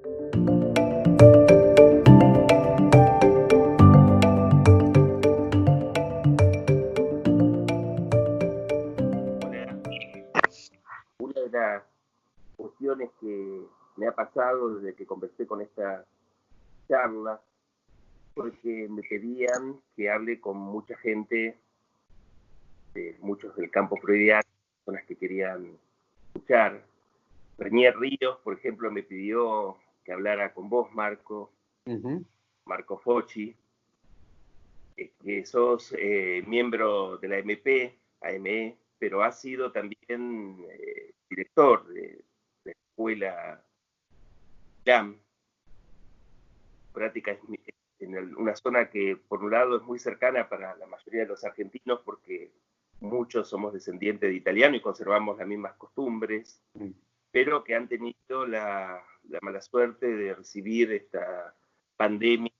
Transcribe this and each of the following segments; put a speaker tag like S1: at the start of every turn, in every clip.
S1: Una de las cuestiones que me ha pasado desde que conversé con esta charla fue que me pedían que hable con mucha gente, muchos del campo freudiano, personas que querían escuchar. Renier Ríos, por ejemplo, me pidió que hablara con vos, Marco, Marco Focci, que sos miembro de la AME, pero has sido también director de la escuela LAM, práctica en una zona que por un lado es muy cercana para la mayoría de los argentinos porque muchos somos descendientes de italiano y conservamos las mismas costumbres, pero que han tenido la mala suerte de recibir esta pandemia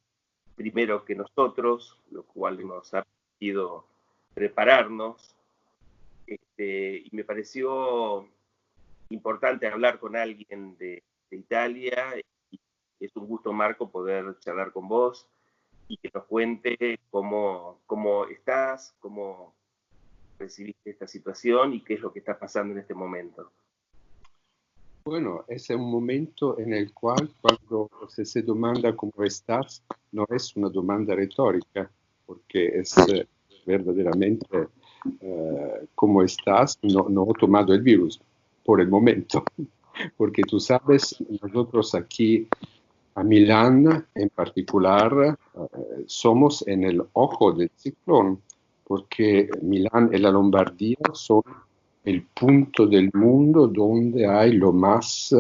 S1: primero que nosotros, lo cual nos ha permitido prepararnos. Y me pareció importante hablar con alguien de Italia. Y es un gusto, Marco, poder charlar con vos y que nos cuente cómo estás, cómo recibiste esta situación y qué es lo que está pasando en este momento.
S2: Bueno, es un momento en el cual cuando se demanda cómo estás, no es una demanda retórica, porque es verdaderamente cómo estás, no he tomado el virus por el momento, porque tú sabes, nosotros aquí a Milán en particular somos en el ojo del ciclón, porque Milán y la Lombardía son el punto del mundo donde hay lo más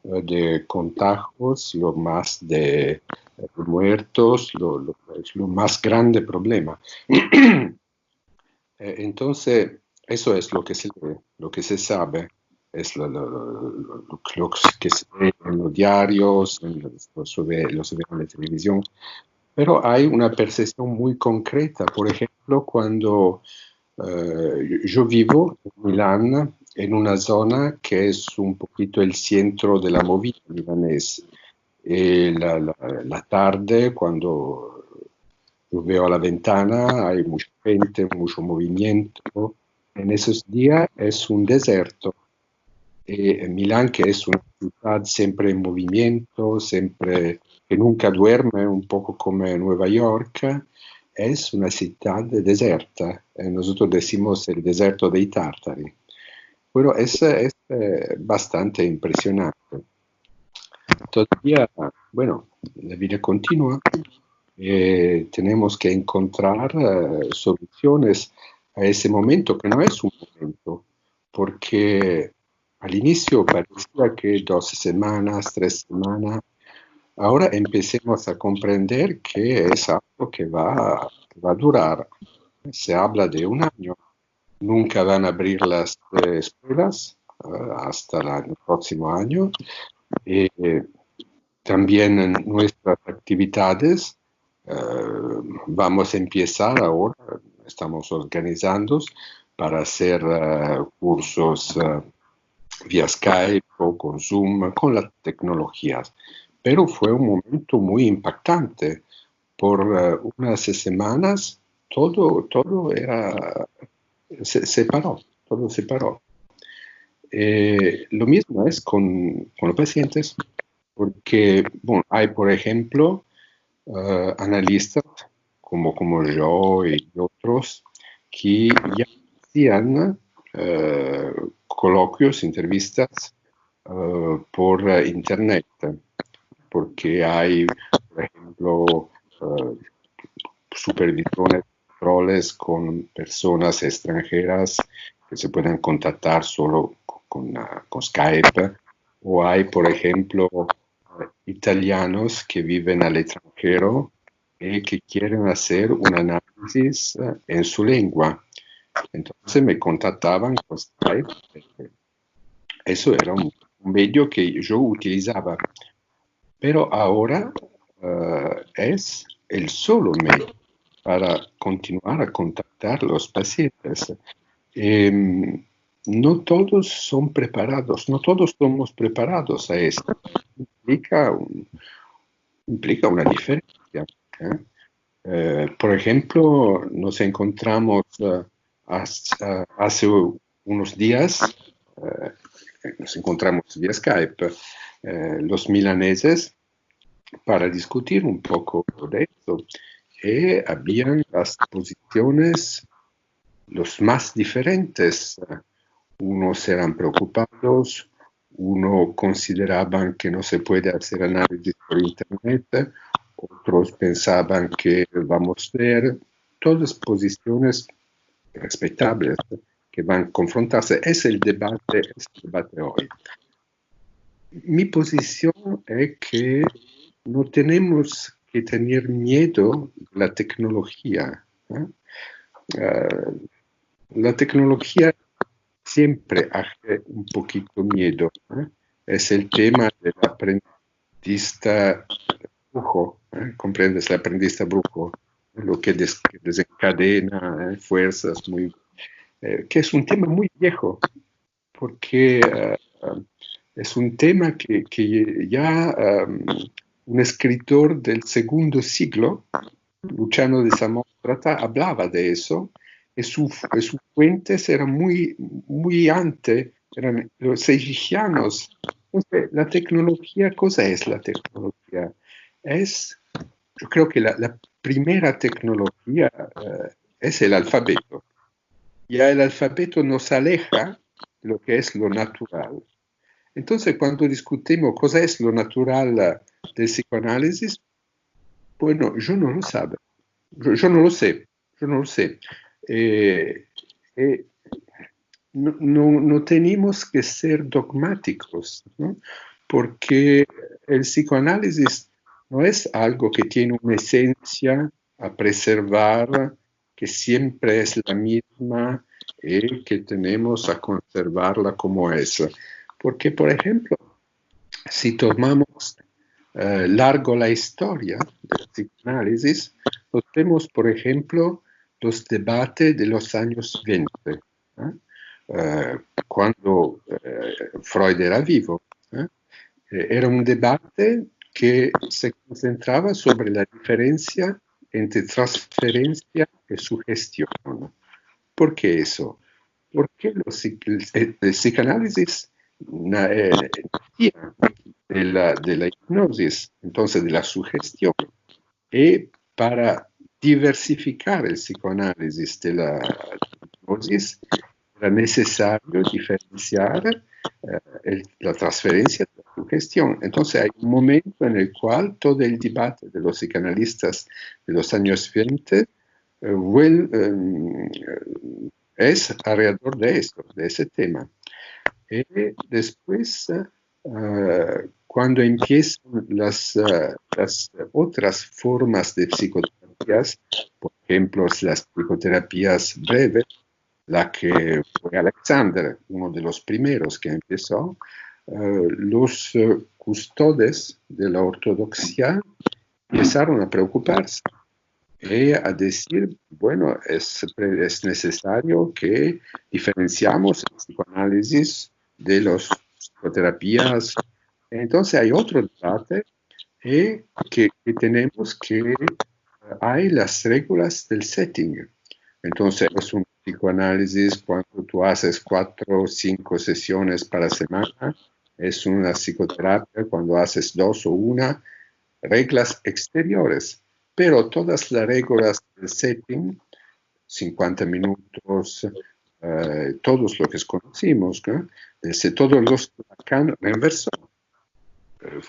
S2: de contagios, lo más de muertos, lo más grande problema. Entonces, eso es lo que se sabe, es lo que se ve en los diarios, lo se ve en la televisión, pero hay una percepción muy concreta. Por ejemplo, cuando yo vivo en Milán, en una zona que es un poquito el centro de la movida milanesa. La tarde, cuando yo veo a la ventana, hay mucha gente, mucho movimiento. En esos días es un desierto. Milán, que es una ciudad siempre en movimiento, siempre que nunca duerme, un poco como Nueva York, es una ciudad deserta. Nosotros decimos el desierto de Tartari. Bueno, es bastante impresionante. Todavía, bueno, la vida continúa. Tenemos que encontrar soluciones a ese momento, que no es un momento, porque al inicio parecía que 2 semanas, 3 semanas, ahora empecemos a comprender que es algo que va a durar. Se habla de un año. Nunca van a abrir las escuelas hasta el próximo año. También en nuestras actividades vamos a empezar ahora, estamos organizando para hacer cursos vía Skype o con Zoom, con las tecnologías. Pero fue un momento muy impactante. Por unas semanas todo era, se paró, todo se paró. Lo mismo es con los pacientes, porque bueno, hay, por ejemplo, analistas como yo y otros que ya hacían coloquios, entrevistas por internet, porque hay, por ejemplo, supervisiones, controles con personas extranjeras que se pueden contactar solo con Skype, o hay, por ejemplo, italianos que viven al extranjero y que quieren hacer un análisis en su lengua. Entonces me contactaban con Skype. Eso era un medio que yo utilizaba, pero ahora es el solo medio para continuar a contactar a los pacientes. no todos son preparados, no todos somos preparados a esto. Implica una diferencia. Por ejemplo, nos encontramos hace unos días, nos encontramos vía Skype, los milaneses, para discutir un poco de esto. Y habían las posiciones los más diferentes. Unos eran preocupados, unos consideraban que no se puede hacer análisis por Internet, otros pensaban que vamos a ver todas posiciones respetables que van a confrontarse. Es el debate hoy. Mi posición es que no tenemos que tener miedo de la tecnología. La tecnología siempre hace un poquito miedo. Es el tema del aprendista brujo, comprendes, el aprendista brujo, lo que desencadena fuerzas que es un tema muy viejo, porque es un tema que ya un escritor del segundo siglo, Luciano de Samosata, hablaba de eso, y sus fuentes eran muy antes, eran los egipcianos. Entonces, la tecnología, ¿cosa es la tecnología? Yo creo que la primera tecnología es el alfabeto. Ya el alfabeto nos aleja de lo que es lo natural. Entonces, cuando discutimos cosa es lo natural del psicoanálisis, bueno, yo no lo sé. Yo no lo sé. No tenemos que ser dogmáticos, ¿no? Porque el psicoanálisis no es algo que tiene una esencia a preservar, que siempre es la misma y que tenemos a conservarla como es. Porque, por ejemplo, si tomamos largo la historia del psicoanálisis, notemos, por ejemplo, los debates de los años 20, cuando Freud era vivo. Era un debate que se concentraba sobre la diferencia entre transferencia y sugestión. ¿Por qué eso? Porque el psicoanálisis nacía de la hipnosis, entonces de la sugestión, y para diversificar el psicoanálisis de la hipnosis era necesario diferenciar la transferencia de la sugestión. Entonces hay un momento en el cual todo el debate de los psicoanalistas de los años 20 es alrededor de eso, de ese tema. Y después, cuando empiezan las otras formas de psicoterapias, por ejemplo, las psicoterapías breves, la que fue Alexander, uno de los primeros que empezó, los custodes de la ortodoxia empezaron a preocuparse y a decir, bueno, es necesario que diferenciamos el psicoanálisis de las psicoterapias. Entonces hay otro debate que tenemos que hay las reglas del setting. Entonces es un psicoanálisis cuando tú haces 4 o 5 sesiones para semana, es una psicoterapia cuando haces 2 o 1, reglas exteriores, pero todas las reglas del setting, 50 minutos, todos los que conocimos, ¿no? Desde todos los Lacan reversó,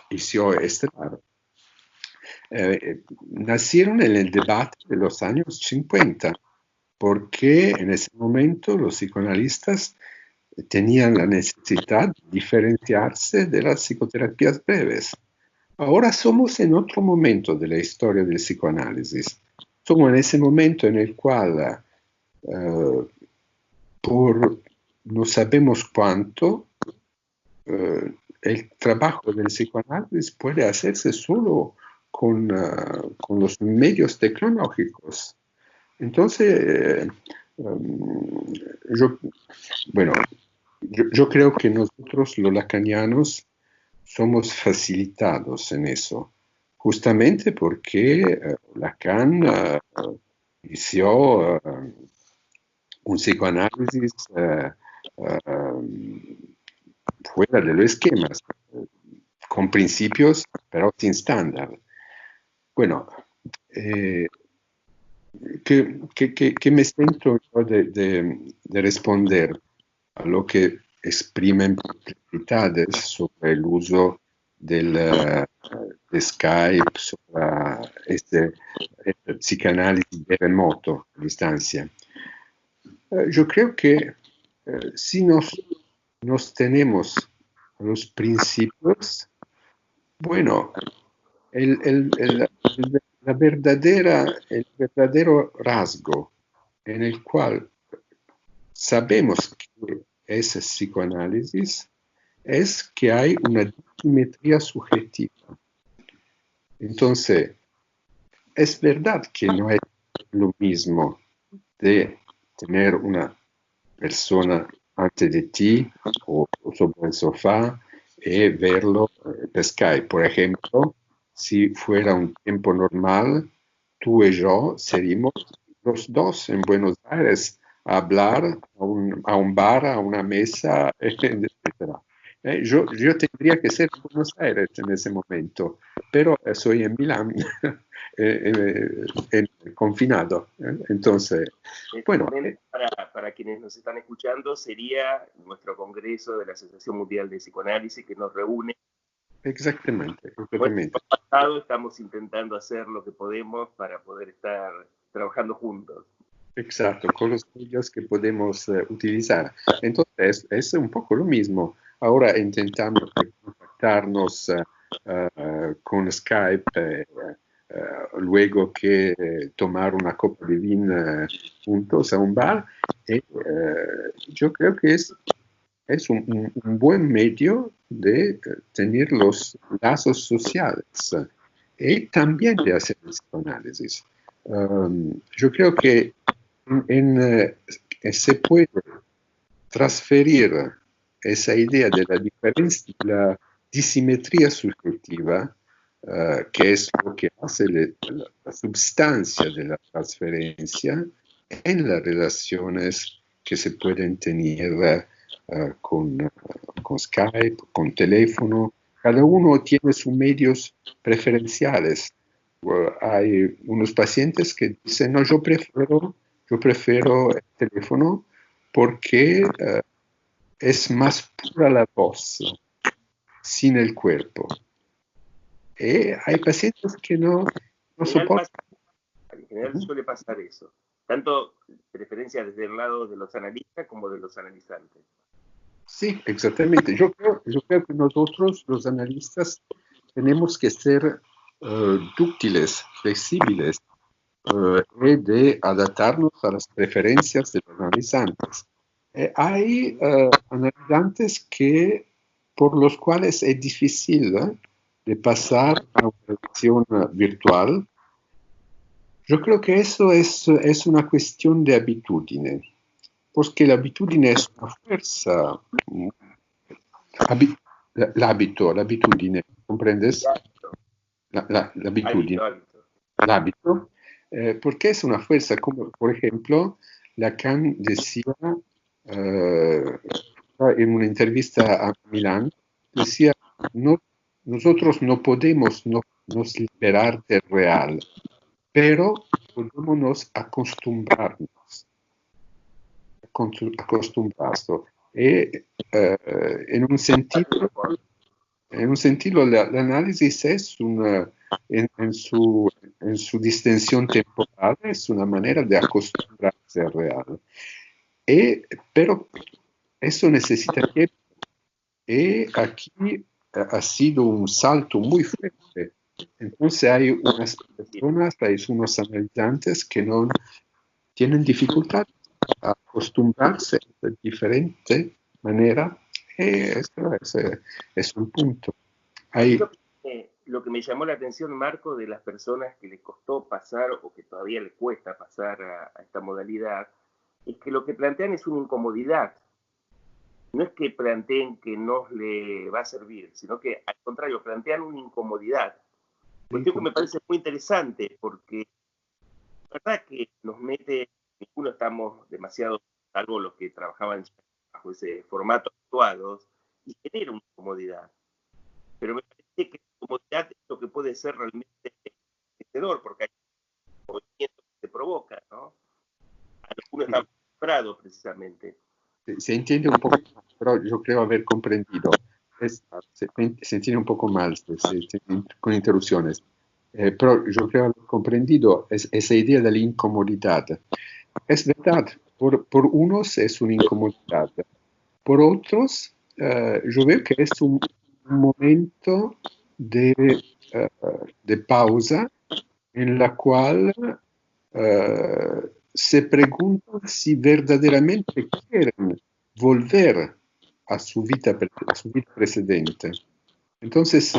S2: hizo estelar. Nacieron en el debate de los años 50, porque en ese momento los psicoanalistas tenían la necesidad de diferenciarse de las psicoterapias breves. Ahora somos en otro momento de la historia del psicoanálisis. Somos en ese momento en el cual, por no sabemos cuánto, el trabajo del psicoanálisis puede hacerse solo con los medios tecnológicos. Entonces, yo, bueno, yo creo que nosotros los lacanianos somos facilitados en eso, justamente porque Lacan inició un psicoanálisis fuera de los esquemas, con principios, pero sin estándar. Bueno, ¿qué me siento yo de responder a lo que exprimen perplejidades sobre el uso de Skype, sobre este psicanálisis de remoto, a distancia? Yo creo que si nos tenemos a los principios, bueno, el verdadero rasgo en el cual sabemos que es psicoanálisis es que hay una disimetría subjetiva. Entonces, es verdad que no es lo mismo de tener una persona ante de ti o sobre el sofá y verlo per Skype. Por ejemplo, si fuera un tiempo normal, tú y yo seríamos los dos en Buenos Aires a hablar a un bar, a una mesa, etc. Yo tendría que ser en Buenos Aires en ese momento, pero soy en Milán, confinado. Entonces, bueno.
S1: Para quienes nos están escuchando, sería nuestro congreso de la Asociación Mundial de Psicoanálisis que nos reúne.
S2: Exactamente.
S1: Bueno, en el pasado estamos intentando hacer lo que podemos para poder estar trabajando juntos.
S2: Exacto, con los medios que podemos utilizar. Entonces, es un poco lo mismo. Ahora intentamos contactarnos con Skype, luego que tomar una copa de vino juntos a un bar. Yo creo que es un buen medio de tener los lazos sociales y también de hacer el psicoanálisis. Yo creo que se puede transferir esa idea de la diferencia, de la disimetría subjetiva, que es lo que hace la substancia de la transferencia en las relaciones que se pueden tener con Skype, con teléfono. Cada uno tiene sus medios preferenciales. Hay unos pacientes que dicen, no, yo prefiero el teléfono porque es más pura la voz, sin el cuerpo. Hay pacientes que no soportan.
S1: En general suele pasar eso, tanto preferencia desde el lado de los analistas como de los analizantes.
S2: Sí, exactamente. Yo creo que nosotros, los analistas, tenemos que ser dúctiles, flexibles, y de adaptarnos a las preferencias de los analizantes. Hay analizantes por los cuales es difícil de pasar a una relación virtual. Yo creo que eso es una cuestión de habitudine, porque la habitudine es una fuerza. L'abitudine, ¿comprendes? L'abitudine. L'hábito, porque es una fuerza, como por ejemplo, Lacan decía en una entrevista a Milán, decía, nosotros no podemos nos liberar del real, pero podemos acostumbrarnos. En un sentido, el análisis es en su distensión temporal, es una manera de acostumbrarse al real. Pero eso necesita tiempo. Y aquí ha sido un salto muy fuerte. Entonces hay unas personas, hay unos analizantes que no tienen dificultad a acostumbrarse de diferente manera. Eso es un punto.
S1: Lo que me llamó la atención, Marco, de las personas que les costó pasar o que todavía les cuesta pasar a esta modalidad, es que lo que plantean es una incomodidad. No es que planteen que nos le va a servir, sino que al contrario, plantean una incomodidad. Cuestión que me parece muy interesante, porque la verdad que nos mete, ninguno estamos demasiado, salvo los que trabajaban bajo ese formato actuados, y genera una incomodidad. Pero me parece que la incomodidad es lo que puede ser realmente enriquecedor, porque hay movimientos que se provocan, ¿no? A los que uno está acostumbrado precisamente.
S2: Se entiende un poco, pero yo creo haber comprendido. Se entiende un poco mal, con interrupciones. Pero yo creo haber comprendido esa idea de la incomodidad. Es verdad, por unos es una incomodidad, por otros yo veo que es un momento de pausa en la cual se preguntan si verdaderamente quieren volver a su vida precedente. Entonces,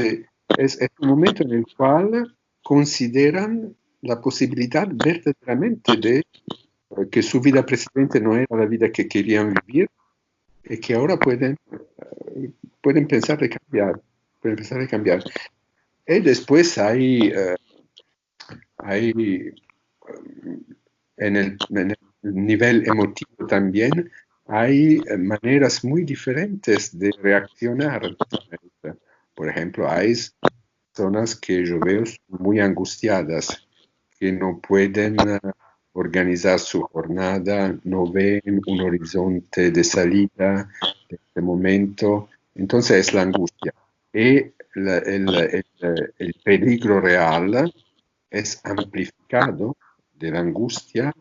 S2: es un momento en el cual consideran la posibilidad verdaderamente de que su vida precedente no era la vida que querían vivir y que ahora pueden pensar de cambiar. Pueden pensar de cambiar. Y después hay en el nivel emotivo también hay maneras muy diferentes de reaccionar. Por ejemplo, hay personas que yo veo muy angustiadas, que no pueden organizar su jornada, no ven un horizonte de salida de este momento. Entonces es la angustia. Y el peligro real es amplificado de la angustia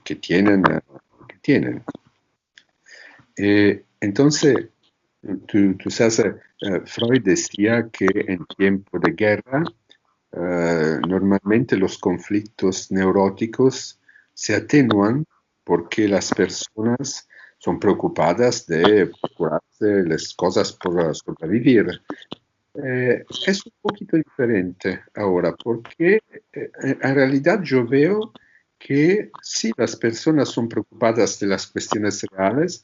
S2: que tienen. Entonces, tú sabes, Freud decía que en tiempo de guerra, normalmente los conflictos neuróticos se atenúan porque las personas son preocupadas de procurarse las cosas por sobrevivir. Es un poquito diferente ahora, porque en realidad yo veo que sí, las personas son preocupadas de las cuestiones reales,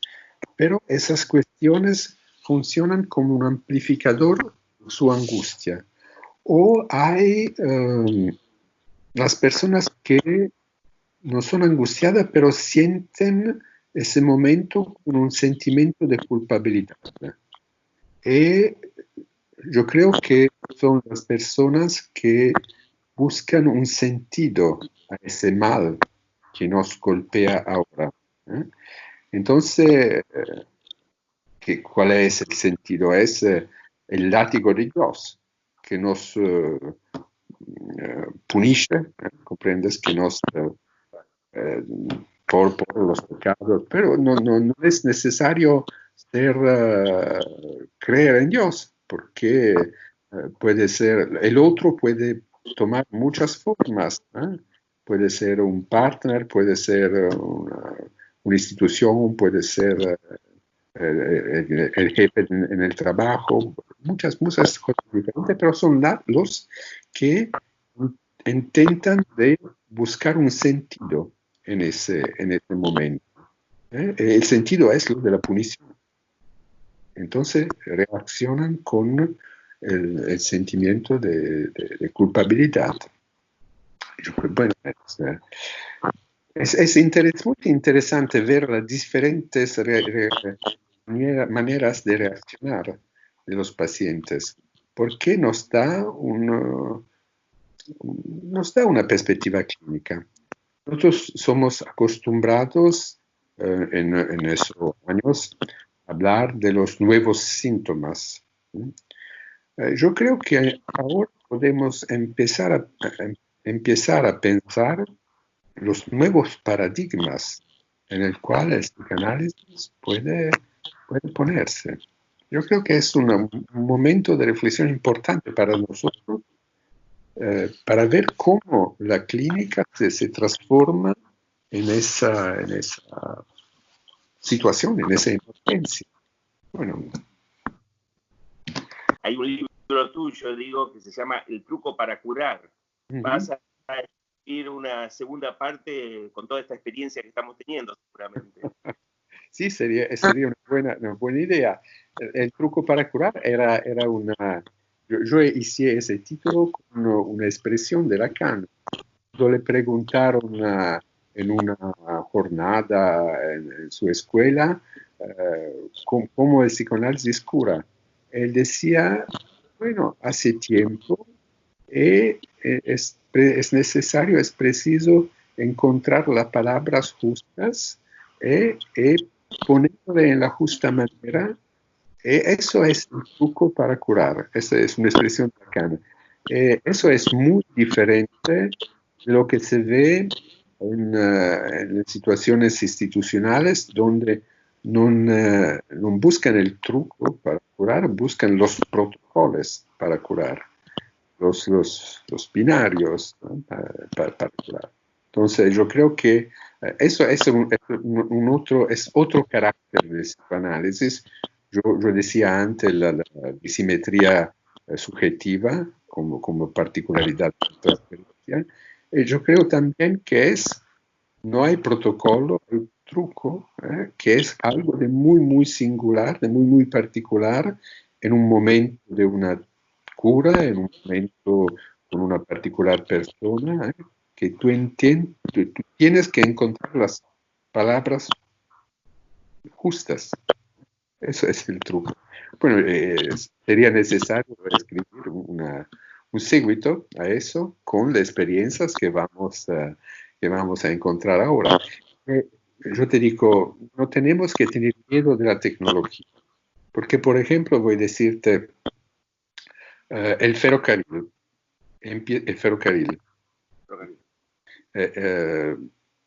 S2: pero esas cuestiones funcionan como un amplificador de su angustia. O hay las personas que no son angustiadas, pero sienten ese momento con un sentimiento de culpabilidad. Y yo creo que son las personas que buscan un sentido a ese mal que nos golpea ahora. Entonces, ¿cuál es el sentido? Es el látigo de Dios que nos punisce, comprendes, que nos por los pecados, pero no es necesario creer en Dios, porque puede ser, el otro puede tomar muchas formas, puede ser un partner, puede ser una institución, puede ser el jefe en el trabajo, muchas cosas diferentes, pero son los que intentan de buscar un sentido en ese momento. El sentido es lo de la punición. Entonces reaccionan con el sentimiento de culpabilidad. Bueno, es muy interesante ver las diferentes maneras de reaccionar de los pacientes, porque nos da una perspectiva clínica. Nosotros somos acostumbrados en esos años a hablar de los nuevos síntomas. Yo creo que ahora podemos empezar a pensar los nuevos paradigmas en el cual el psicoanálisis puede ponerse. Yo creo que es un momento de reflexión importante para nosotros, para ver cómo la clínica se transforma en esa situación, en esa emergencia. Bueno.
S1: Hay un libro tuyo, digo, que se llama El truco para curar. Vas a ir una segunda parte con toda esta experiencia que estamos teniendo, seguramente.
S2: Sí, sería una buena idea. El truco para curar era una... Yo hice ese título con una expresión de Lacan. Cuando le preguntaron en una jornada en su escuela cómo el psicoanálisis cura. Él decía, bueno, hace tiempo es necesario, es preciso encontrar las palabras justas y ponerle en la justa manera. Eso es un truco para curar. Esa es una expresión bacana. Eso es muy diferente de lo que se ve en situaciones institucionales donde no buscan el truco para curar, buscan los protocolos para curar, los binarios, ¿no? para curar. Entonces, yo creo que eso es otro carácter del psicoanálisis. Yo decía antes la disimetría subjetiva como particularidad de la experiencia. Yo creo también que no hay protocolo, hay truco, que es algo de muy, muy singular, de muy, muy particular en un momento de una cura, en un momento con una particular persona, que tú tienes que encontrar las palabras justas. Eso es el truco. Bueno, sería necesario escribir un seguito a eso con las experiencias que vamos a encontrar ahora. Yo te digo, no tenemos que tener miedo de la tecnología, porque, por ejemplo, voy a decirte, el ferrocarril.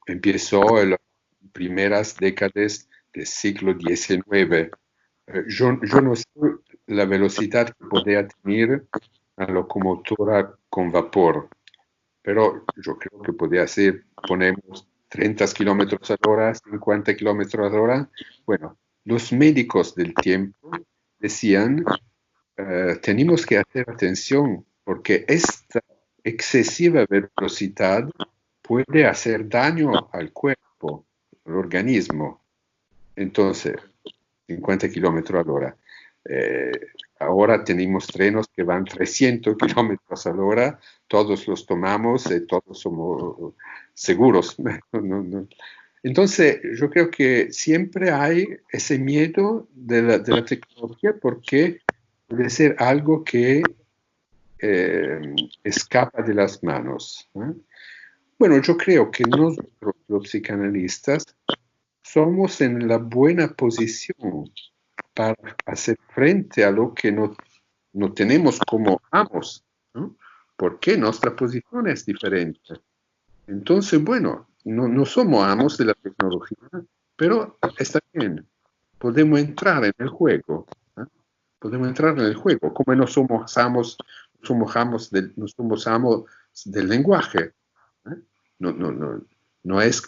S2: Empezó en las primeras décadas del siglo XIX. Yo no sé la velocidad que podía tener una locomotora con vapor, pero yo creo que podía ser, ponemos 30 kilómetros a la hora, 50 kilómetros a la hora. Bueno, los médicos del tiempo decían, tenemos que hacer atención porque esta excesiva velocidad puede hacer daño al cuerpo, al organismo. Entonces, 50 kilómetros a la hora. Ahora tenemos trenes que van 300 kilómetros a la hora, todos los tomamos y todos somos seguros. Entonces, yo creo que siempre hay ese miedo de la tecnología porque puede ser algo que escapa de las manos. Bueno, yo creo que nosotros, los psicanalistas, somos en la buena posición para hacer frente a lo que no tenemos como amos, ¿no? Porque nuestra posición es diferente. Entonces, bueno, no somos amos de la tecnología, pero está bien, podemos entrar en el juego. Podemos entrar en el juego, como no somos amos del lenguaje. No es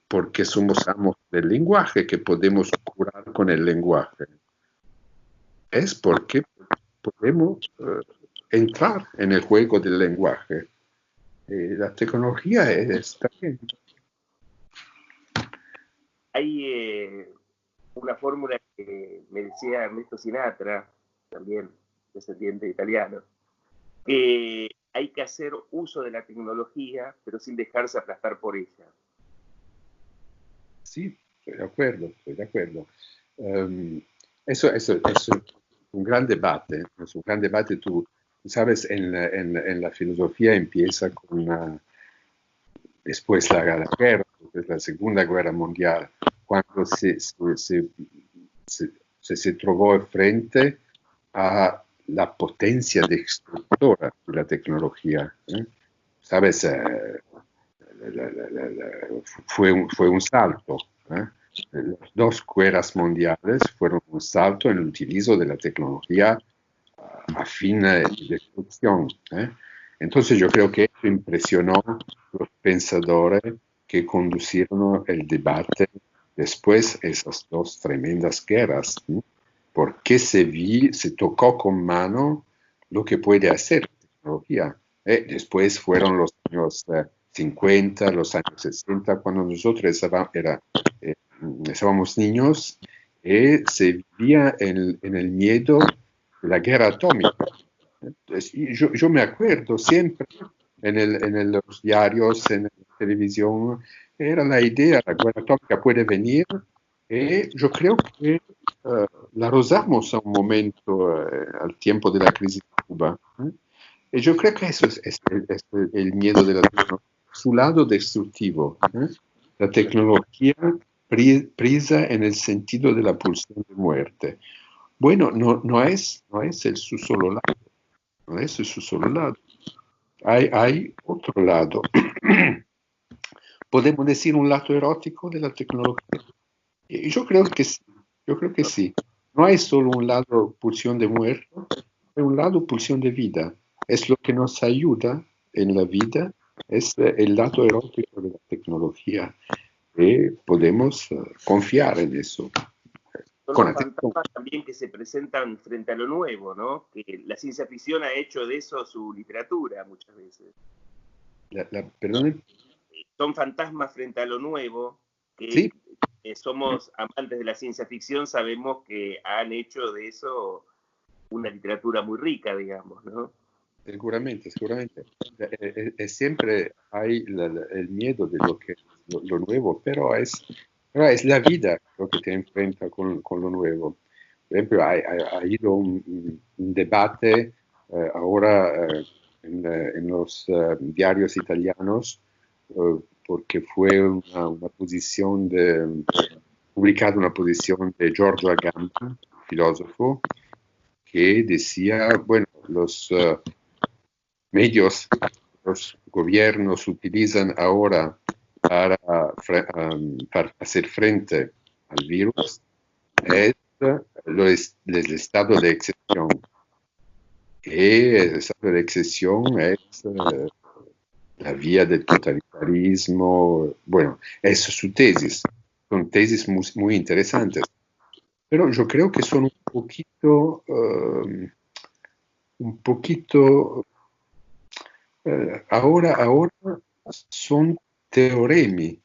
S2: porque somos amos del lenguaje que podemos curar con el lenguaje. Es porque podemos entrar en el juego del lenguaje. La tecnología está bien.
S1: Hay una fórmula que me decía Ernesto Sinatra, también descendiente italiano, que hay que hacer uso de la tecnología, pero sin dejarse aplastar por ella.
S2: Sí, estoy de acuerdo. Eso es un gran debate. Es un gran debate. Tú sabes, en la filosofía empieza con después la guerra, después la Segunda Guerra Mundial, cuando se trovó frente a la potencia destructora de la tecnología. Sabes, fue un salto. Las dos guerras mundiales fueron un salto en el utilizo de la tecnología a fin de destrucción. Entonces yo creo que eso impresionó a los pensadores que conducieron el debate después de esas dos tremendas guerras, porque se tocó con mano lo que puede hacer la tecnología. Después fueron los años 50, los años 60, cuando nosotros estábamos niños, se vivía en el miedo de la guerra atómica. Entonces, yo me acuerdo siempre en los diarios, en la televisión, era la idea, la guerra atómica puede venir, y yo creo que la rozamos a un momento al tiempo de la crisis de Cuba. Y yo creo que eso es el miedo de la tecnología, su lado destructivo. La tecnología prisa en el sentido de la pulsión de muerte. Bueno, no es su solo lado, no es su solo lado. Hay otro lado. ¿Podemos decir un lado erótico de la tecnología? Y yo creo que sí, No hay solo un lado pulsión de muerte, hay un lado pulsión de vida. Es lo que nos ayuda en la vida, es el lado erótico de la tecnología. Y podemos confiar en eso.
S1: Son los fantasmas también que se presentan frente a lo nuevo, ¿no? Que la ciencia ficción ha hecho de eso su literatura muchas veces.
S2: Perdón.
S1: Son fantasmas frente a lo nuevo que
S2: ¿Sí?
S1: Somos amantes de la ciencia ficción, sabemos que han hecho de eso una literatura muy rica, digamos, ¿no?
S2: Seguramente. Siempre hay el miedo de lo nuevo, pero es la vida lo que te enfrenta con lo nuevo. Por ejemplo, ha habido un debate ahora en los diarios italianos porque fue una posición publicada una posición de Giorgio Agamben, filósofo, que decía, bueno, los medios, los gobiernos utilizan ahora para hacer frente al virus es el estado de excepción. Y el estado de excepción es la vía del totalitarismo. Bueno, es su tesis. Son tesis muy, muy interesantes. Pero yo creo que son un poquito ahora son teoremi,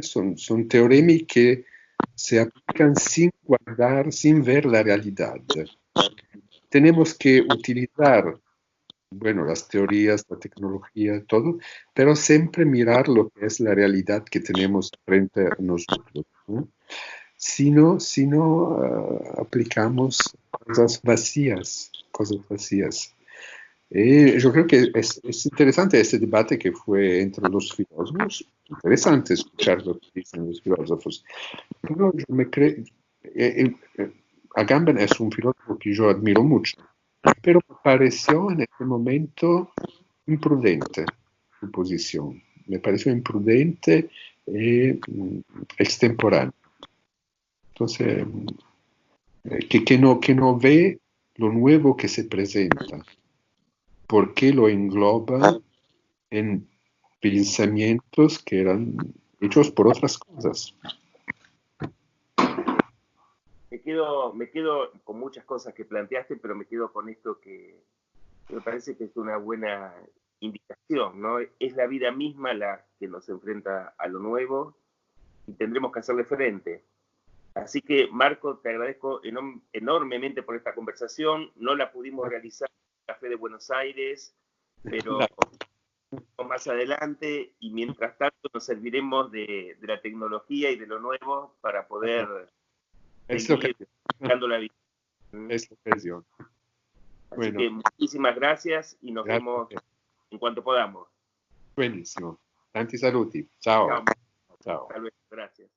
S2: son teoremi que se aplican sin guardar, sin ver la realidad. Tenemos que utilizar, bueno, las teorías, la tecnología, todo, pero siempre mirar lo que es la realidad que tenemos frente a nosotros. Si no aplicamos cosas vacías. Yo creo que es interesante este debate que fue entre los filósofos. Interesante escuchar lo que dicen los filósofos. Pero yo me creo, Agamben es un filósofo que yo admiro mucho, pero me pareció en este momento imprudente su posición. Me pareció imprudente y extemporánea. Entonces, que no ve lo nuevo que se presenta, porque lo engloba en pensamientos que eran hechos por otras cosas.
S1: Me quedo con muchas cosas que planteaste, pero me quedo con esto que me parece que es una buena indicación, ¿no? Es la vida misma la que nos enfrenta a lo nuevo y tendremos que hacerle frente. Así que, Marco, te agradezco enormemente por esta conversación. No la pudimos realizar en el Café de Buenos Aires, pero más adelante, y mientras tanto nos serviremos de la tecnología y de lo nuevo para poder seguir dando la vida.
S2: Es la ocasión.
S1: Así que muchísimas gracias y nos vemos en cuanto podamos.
S2: Buenísimo. Tanti saluti. Ciao.
S1: Hasta luego. Gracias.